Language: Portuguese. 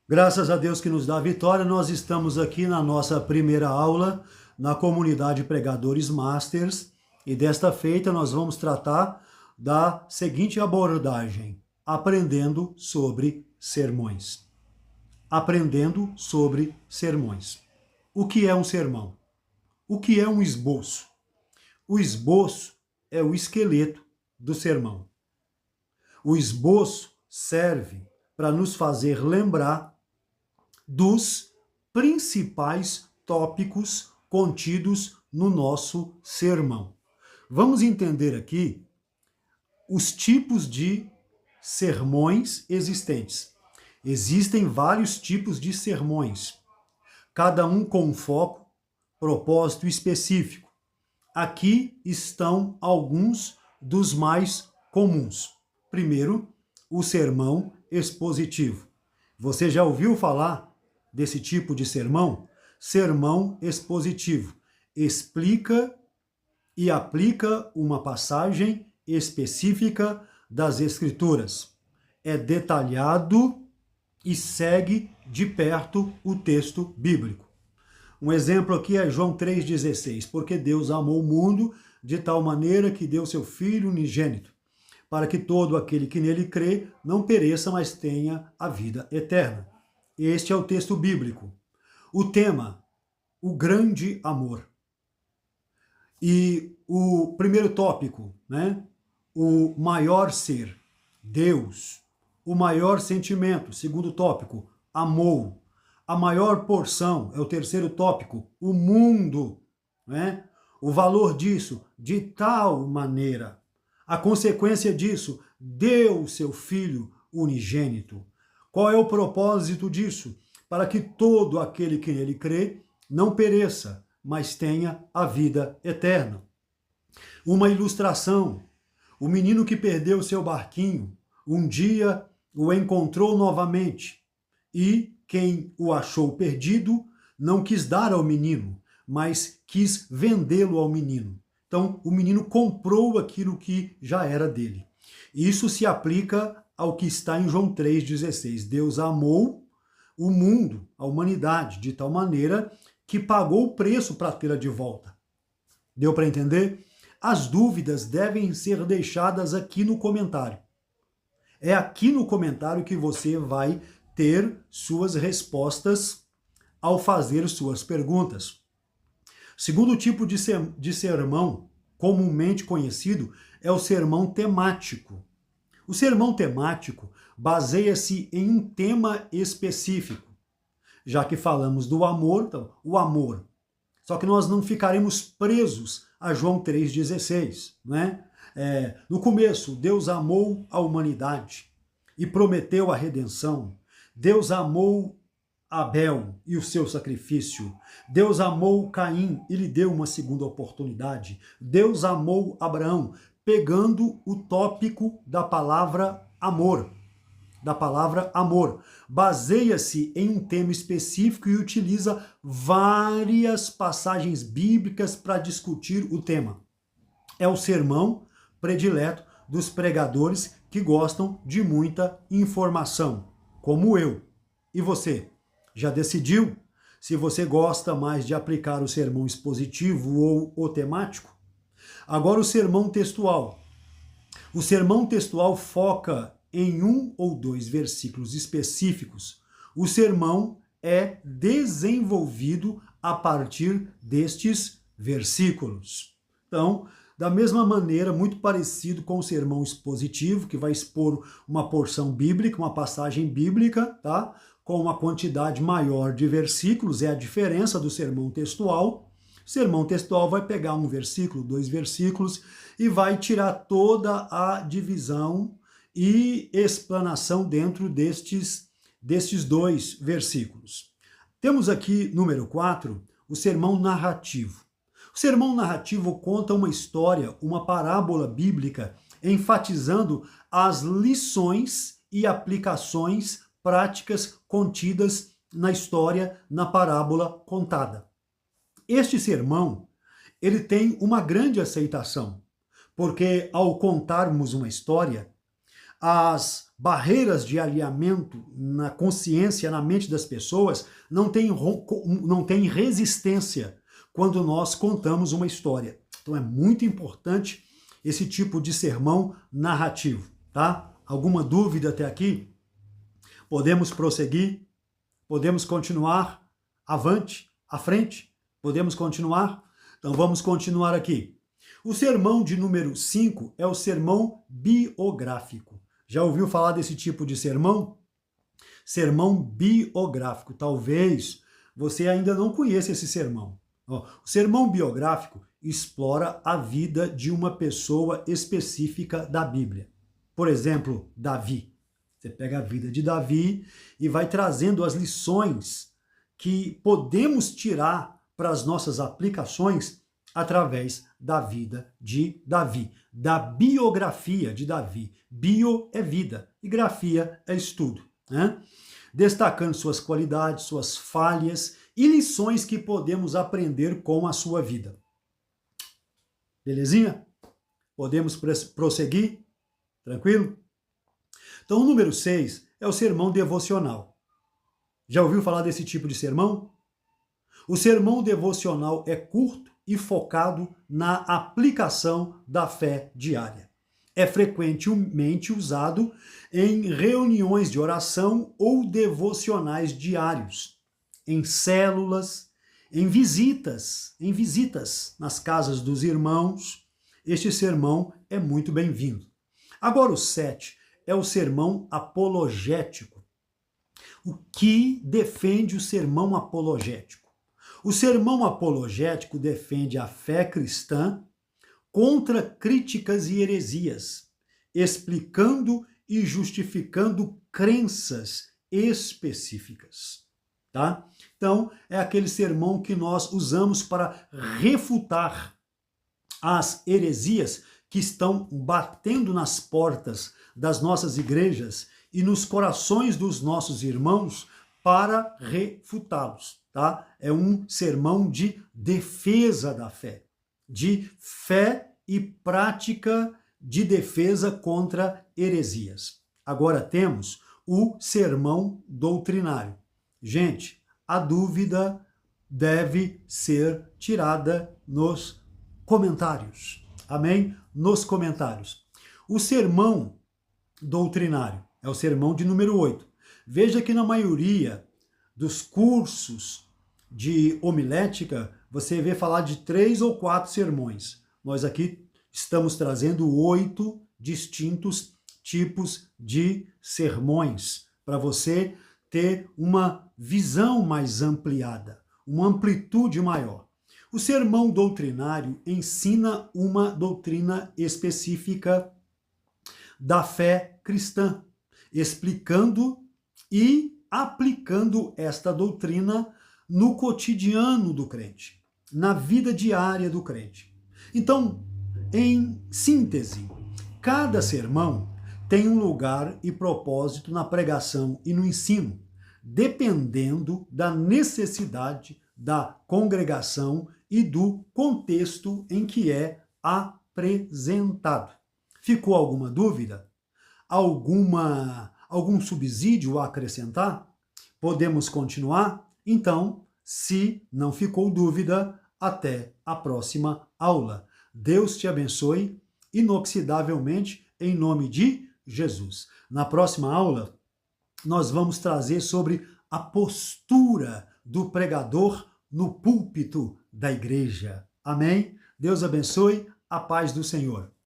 Graças a Deus que nos dá a vitória, nós estamos aqui na nossa primeira aula na comunidade Pregadores Masters e desta feita nós vamos tratar da seguinte abordagem: aprendendo sobre sermões. Aprendendo sobre sermões. O que é um sermão? O que é um esboço? O esboço é o esqueleto do sermão. O esboço serve para nos fazer lembrar dos principais tópicos contidos no nosso sermão. Vamos entender aqui os tipos de sermões existentes. Existem vários tipos de sermões, cada um com um foco, propósito específico. Aqui estão alguns dos mais comuns. Primeiro, o sermão expositivo. Você já ouviu falar desse tipo de sermão? Sermão expositivo. Explica e aplica uma passagem específica das Escrituras. É detalhado e segue de perto o texto bíblico. Um exemplo aqui é João 3,16. Porque Deus amou o mundo de tal maneira que deu seu Filho unigênito, para que todo aquele que nele crê não pereça, mas tenha a vida eterna. Este é o texto bíblico. O tema, o grande amor. E o primeiro tópico, né? O maior ser, Deus. O maior sentimento, segundo tópico, amou. A maior porção é o terceiro tópico, o mundo, né? O valor disso, de tal maneira. A consequência disso, deu seu Filho unigênito. Qual é o propósito disso? Para que todo aquele que nele crê não pereça, mas tenha a vida eterna. Uma ilustração. O menino que perdeu seu barquinho, um dia o encontrou novamente, e quem o achou perdido não quis dar ao menino, mas quis vendê-lo ao menino. Então, o menino comprou aquilo que já era dele. Isso se aplica ao que está em João 3,16. Deus amou o mundo, a humanidade, de tal maneira que pagou o preço para tê-la de volta. Deu para entender? As dúvidas devem ser deixadas aqui no comentário. É aqui no comentário que você vai ter suas respostas ao fazer suas perguntas. Segundo tipo de sermão comumente conhecido é o sermão temático. O sermão temático baseia-se em um tema específico. Já que falamos do amor, então, o amor. Só que nós não ficaremos presos a João 3,16, né? No começo, Deus amou a humanidade e prometeu a redenção. Deus amou Abel e o seu sacrifício. Deus amou Caim e lhe deu uma segunda oportunidade. Deus amou Abraão, pegando o tópico da palavra amor. Baseia-se em um tema específico e utiliza várias passagens bíblicas para discutir o tema. É o sermão predileto dos pregadores que gostam de muita informação, como eu. E você? Já decidiu se você gosta mais de aplicar o sermão expositivo ou o temático? Agora o sermão textual. O sermão textual foca em um ou dois versículos específicos. O sermão é desenvolvido a partir destes versículos. Então, da mesma maneira, muito parecido com o sermão expositivo, que vai expor uma porção bíblica, uma passagem bíblica, tá? Com uma quantidade maior de versículos, é a diferença do sermão textual. O sermão textual vai pegar um versículo, dois versículos, e vai tirar toda a divisão e explanação dentro destes dois versículos. Temos aqui, número 4, o sermão narrativo. O sermão narrativo conta uma história, uma parábola bíblica, enfatizando as lições e aplicações práticas contidas na história, na parábola contada. Este sermão, ele tem uma grande aceitação, porque ao contarmos uma história, as barreiras de alinhamento na consciência, na mente das pessoas, não tem resistência quando nós contamos uma história. Então é muito importante esse tipo de sermão narrativo, tá? Alguma dúvida até aqui? Podemos prosseguir? Podemos continuar? Avante? À frente? Podemos continuar? Então vamos continuar aqui. O sermão de número 5 é o sermão biográfico. Já ouviu falar desse tipo de sermão? Sermão biográfico. Talvez você ainda não conheça esse sermão. O sermão biográfico explora a vida de uma pessoa específica da Bíblia. Por exemplo, Davi. Você pega a vida de Davi e vai trazendo as lições que podemos tirar para as nossas aplicações através da vida de Davi, da biografia de Davi. Bio é vida e grafia é estudo, né? Destacando suas qualidades, suas falhas e lições que podemos aprender com a sua vida. Belezinha? Podemos prosseguir? Tranquilo? Então, o número 6 é o sermão devocional. Já ouviu falar desse tipo de sermão? O sermão devocional é curto e focado na aplicação da fé diária. É frequentemente usado em reuniões de oração ou devocionais diários, em células, em visitas nas casas dos irmãos. Este sermão é muito bem-vindo. Agora o 7 é o sermão apologético. O que defende o sermão apologético? O sermão apologético defende a fé cristã contra críticas e heresias, explicando e justificando crenças específicas, tá? Então, é aquele sermão que nós usamos para refutar as heresias que estão batendo nas portas das nossas igrejas e nos corações dos nossos irmãos para refutá-los, tá? É um sermão de defesa da fé, de fé e prática de defesa contra heresias. Agora temos o sermão doutrinário. Gente, a dúvida deve ser tirada nos comentários. Amém? Nos comentários. O sermão doutrinário é o sermão de número 8. Veja que na maioria dos cursos de homilética, você vê falar de 3 ou 4 sermões. Nós aqui estamos trazendo 8 distintos tipos de sermões, para você ter uma visão mais ampliada, uma amplitude maior. O sermão doutrinário ensina uma doutrina específica da fé cristã, explicando e aplicando esta doutrina no cotidiano do crente, na vida diária do crente. Então, em síntese, cada sermão tem um lugar e propósito na pregação e no ensino, dependendo da necessidade da congregação e do contexto em que é apresentado. Ficou alguma dúvida? Algum subsídio a acrescentar? Podemos continuar? Então, se não ficou dúvida, até a próxima aula. Deus te abençoe inoxidavelmente, em nome de Jesus. Na próxima aula, nós vamos trazer sobre a postura do pregador no púlpito da igreja. Amém? Deus abençoe, a paz do Senhor.